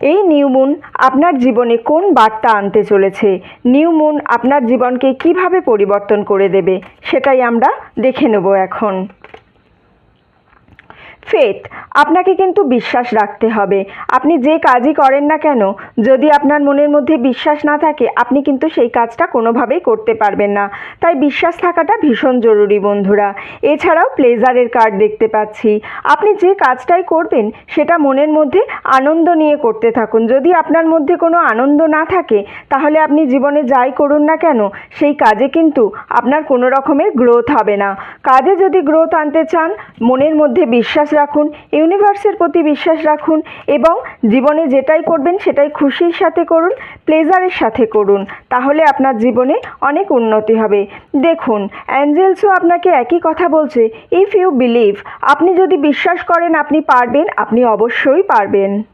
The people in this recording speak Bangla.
এই নিউ মুন আপনার জীবনে কোন বার্তা আনতে চলেছে, নিউ মুন আপনার জীবনকে কিভাবে পরিবর্তন করে দেবে, সেটাই আমরা দেখে নেব এখন। ফেথ, আপনাকে কিন্তু বিশ্বাস রাখতে হবে। আপনি যে কাজই করেন না কেন, যদি আপনার মনের মধ্যে বিশ্বাস না থাকে, আপনি কিন্তু সেই কাজটা কোনোভাবেই করতে পারবেন না। তাই বিশ্বাস থাকাটা ভীষণ জরুরি বন্ধুরা। এছাড়াও প্লেজারের কার্ড দেখতে পাচ্ছি। আপনি যে কাজটাই করবেন সেটা মনের মধ্যে আনন্দ নিয়ে করতে থাকুন। যদি আপনার মধ্যে কোনো আনন্দ না থাকে, তাহলে আপনি জীবনে যাই করুন না কেন, সেই কাজে কিন্তু আপনার কোনো রকমের গ্রোথ হবে না। কাজে যদি গ্রোথ আনতে চান, মনের মধ্যে বিশ্বাস রাখুন, ইউনিভার্সের প্রতি বিশ্বাস রাখুন এবং জীবনে যেটাই করবেন সেটাই খুশির সাথে করুন, প্লেজারের সাথে করুন। তাহলে আপনার জীবনে অনেক উন্নতি হবে। দেখুন, অ্যাঞ্জেলসও আপনাকে একই কথা বলছে, ইফ ইউ বিলিভ, আপনি যদি বিশ্বাস করেন আপনি পারবেন, আপনি অবশ্যই পারবেন।